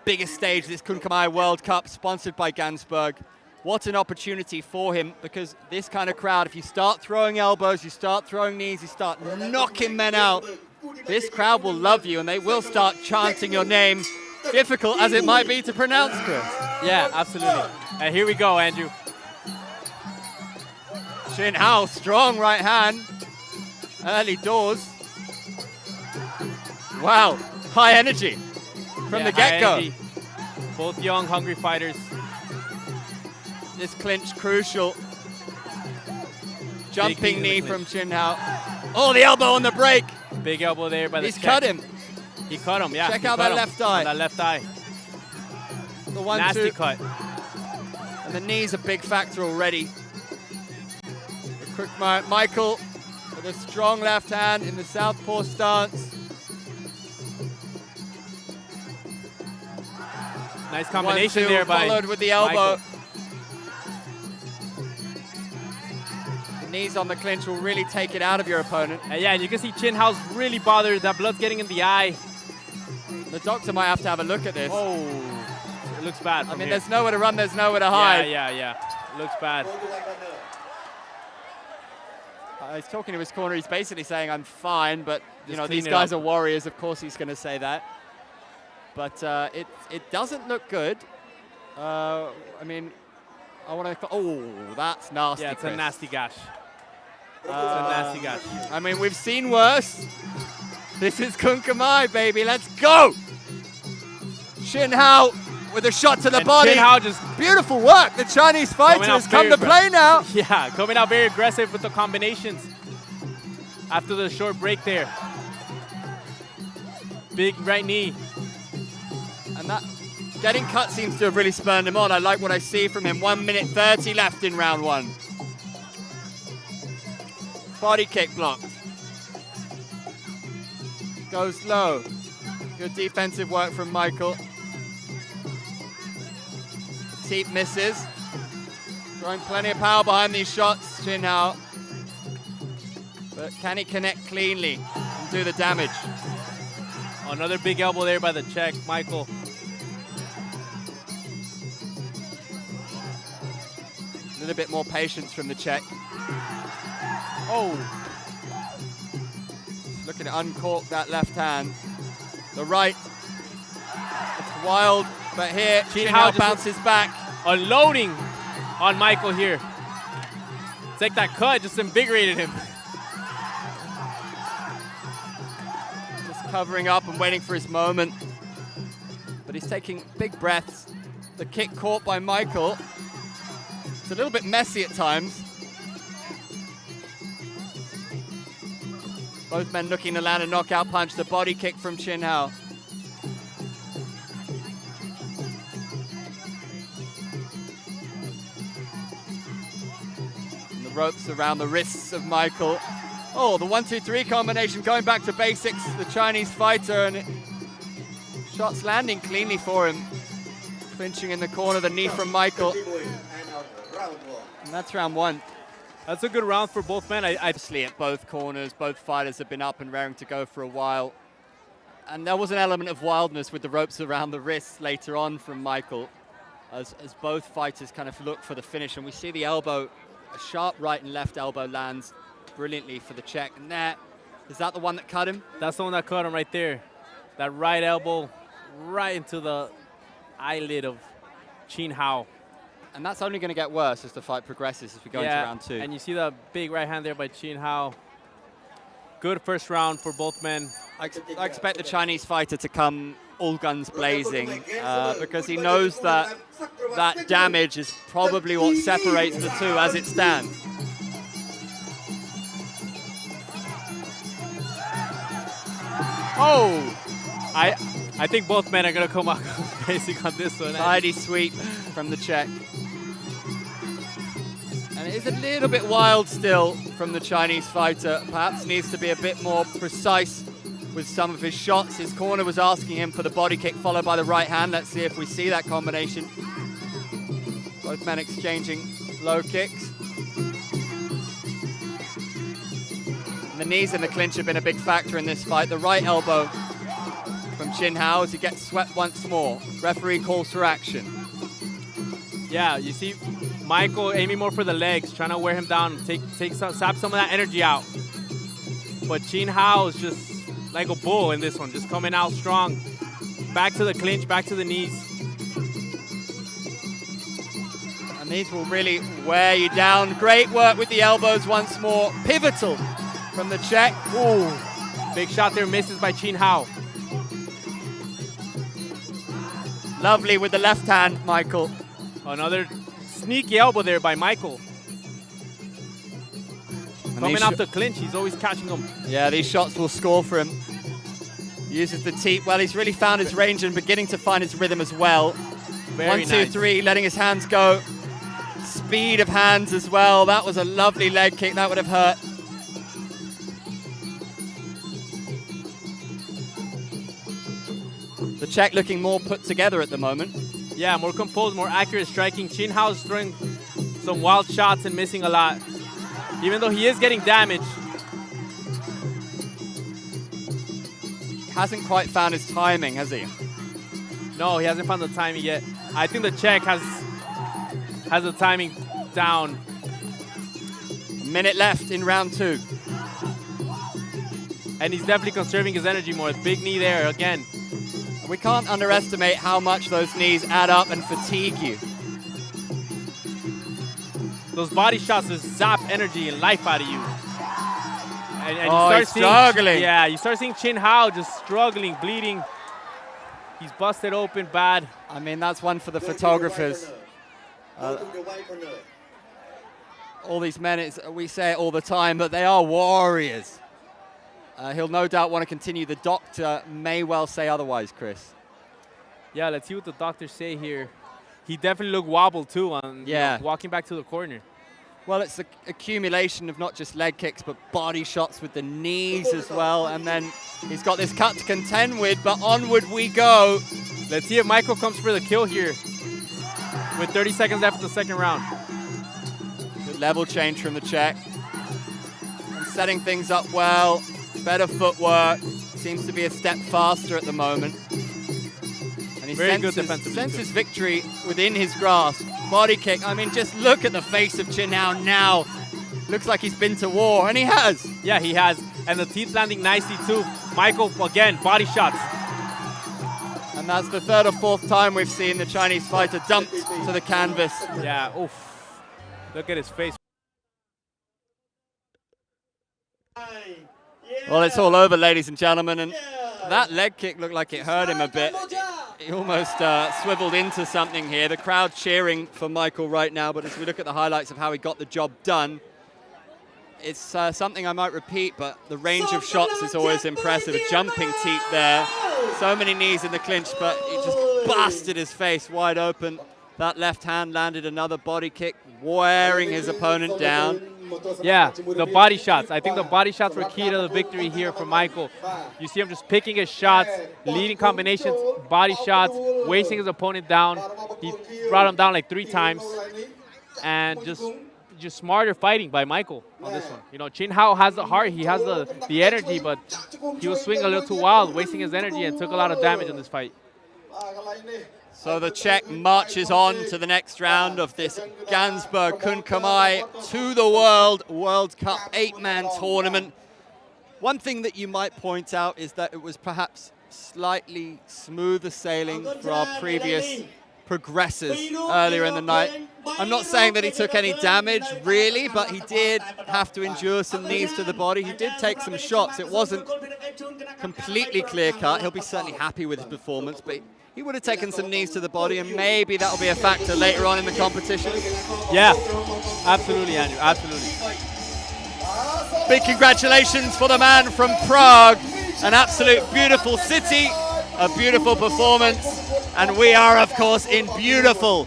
biggest stage, this Kun Khmer World Cup, sponsored by GANZBERG. What an opportunity for him, because this kind of crowd, if you start throwing elbows, you start throwing knees, you start knocking men out, this crowd will love you and they will start chanting your name, difficult as it might be to pronounce, Chris. Yeah, absolutely. And here we go, Andrew. Shin Hao, strong right hand, early doors. Wow, high energy from the get-go. Both young, hungry fighters. This clinch crucial. Jumping knee from Shin Hao. Oh, the elbow on the break. Big elbow there by the He's cut him. He cut him, yeah. Check out that left eye. That left eye. The 1-2. Nasty cut. And the knee's a big factor already. Michael with a strong left hand in the southpaw stance. Nice combination there by followed with the elbow. Michael. The knees on the clinch will really take it out of your opponent. Yeah, and you can see Shin Hao's really bothered. That blood's getting in the eye. The doctor might have to have a look at this. Oh, it looks bad. I mean, there's nowhere to run, there's nowhere to hide. Yeah. It looks bad. He's talking to his corner. He's basically saying, I'm fine, but you know, these clean it guys up. are warriors. Of course he's going to say that. But it doesn't look good. I mean, I want to. Oh, that's nasty. Yeah, it's Chris. a nasty gash. It's a nasty gash. I mean, we've seen worse. This is Kun Khmer, baby. Let's go. Shin Hao with a shot to the body. Shin Hao just beautiful work. The Chinese fighter has come to play now. Yeah, coming out very aggressive with the combinations after the short break there. Big right knee. And that getting cut seems to have really spurred him on. I like what I see from him. 1 minute 30 left in round one. Body kick blocked. Goes low. Good defensive work from Michael. Teep misses. Throwing plenty of power behind these shots, Shin Hao. But can he connect cleanly and do the damage? Another big elbow there by the Czech, Michael. A little bit more patience from the Czech. Oh. Looking to uncork that left hand. The right. It's wild, but here Shin Hao bounces back. Unloading on Michael here. It's like that cut just invigorated him. Just covering up and waiting for his moment. But he's taking big breaths. The kick caught by Michael. It's a little bit messy at times. Both men looking to land a knockout punch. The body kick from Shin Hao. And the ropes around the wrists of Michael. Oh, the 1-2-3 combination going back to basics. The Chinese fighter, and shots landing cleanly for him. Clinching in the corner, the knee from Michael. And that's round one. That's a good round for both men. Obviously at both corners, both fighters have been up and raring to go for a while. And there was an element of wildness with the ropes around the wrists later on from Michael, as both fighters kind of look for the finish. And we see the elbow, a sharp right and left elbow lands brilliantly for the Czech. And there, is that the one that cut him? That's the one that cut him right there. That right elbow right into the eyelid of Shin Hao. And that's only going to get worse as the fight progresses as we go into round two. And you see the big right hand there by Shin Hao. Good first round for both men. I expect the Chinese fighter to come all guns blazing because he knows that that damage is probably what separates the two as it stands. Oh! I think both men are going to come out basic on this one. Tidy sweep from the Czech. And it is a little bit wild still from the Chinese fighter. Perhaps needs to be a bit more precise with some of his shots. His corner was asking him for the body kick followed by the right hand. Let's see if we see that combination. Both men exchanging low kicks. And the knees in the clinch have been a big factor in this fight. The right elbow from Shin Hao as he gets swept once more. Referee calls for action. Yeah, you see Michael aiming more for the legs, trying to wear him down, sap some of that energy out. But Shin Hao is just like a bull in this one, just coming out strong. Back to the clinch, back to the knees. And these will really wear you down. Great work with the elbows once more. Pivotal from the Czech. Ooh, big shot there, misses by Shin Hao. Lovely with the left hand, Michael. Another sneaky elbow there by Michael. And coming off the clinch, he's always catching them. Yeah, these shots will score for him. Uses the teep. Well, he's really found his range and beginning to find his rhythm as well. Very 1, 2, nice. 3, letting his hands go. Speed of hands as well. That was a lovely leg kick. That would have hurt. The Czech looking more put together at the moment. Yeah, more composed, more accurate striking. Shin Hao's throwing some wild shots and missing a lot. Even though he is getting damaged. Hasn't quite found his timing, has he? No, he hasn't found the timing yet. I think the Czech has the timing down. A minute left in round 2. And he's definitely conserving his energy more. Big knee there again. We can't underestimate how much those knees add up and fatigue you. Those body shots just zap energy and life out of you. And he's struggling. Yeah, you start seeing Shin Hao just struggling, bleeding. He's busted open bad. I mean, that's one for the photographers. All these men, we say it all the time, but they are warriors. He'll no doubt want to continue. The doctor may well say otherwise, Chris. Yeah, let's see what the doctors say here. He definitely looked wobbled too on walking back to the corner. Well, it's the accumulation of not just leg kicks, but body shots with the knees as well. And then he's got this cut to contend with, but onward we go. Let's see if Michael comes for the kill here with 30 seconds left in the second round. Good level change from the Czech. And setting things up well. Better footwork. Seems to be a step faster at the moment. And he senses victory within his grasp. Body kick. I mean, just look at the face of Shin Hao now. Looks like he's been to war, and he has. Yeah, he has. And the teeth landing nicely too. Michael, again, body shots. And that's the 3rd or 4th time we've seen the Chinese fighter dumped to the canvas. Yeah, oof. Look at his face. Well, it's all over, ladies and gentlemen, and that leg kick looked like it hurt him a bit. He almost swiveled into something here. The crowd cheering for Michael right now, but as we look at the highlights of how he got the job done, it's something I might repeat, but the range of shots is always impressive. A jumping teep there. So many knees in the clinch, but he just busted his face wide open. That left hand landed another body kick, wearing his opponent down. Yeah, the body shots. I think the body shots were key to the victory here for Michael. You see him just picking his shots, leading combinations, body shots, wasting his opponent down. He brought him down like 3 times. And just smarter fighting by Michael on this one. You know, Shin Hao has the heart, he has the energy, but he was swinging a little too wild, wasting his energy, and took a lot of damage in this fight. So the Czech marches on to the next round of this GANZBERG Kun Khmer to the World Cup 8-man tournament. One thing that you might point out is that it was perhaps slightly smoother sailing for our previous progressors earlier in the night. I'm not saying that he took any damage, really, but he did have to endure some knees to the body. He did take some shots. It wasn't completely clear-cut. He'll be certainly happy with his performance, but he would have taken some knees to the body, and maybe that'll be a factor later on in the competition. Yeah, absolutely, Andrew, absolutely. Big congratulations for the man from Prague. An absolute beautiful city, a beautiful performance, and we are, of course, in beautiful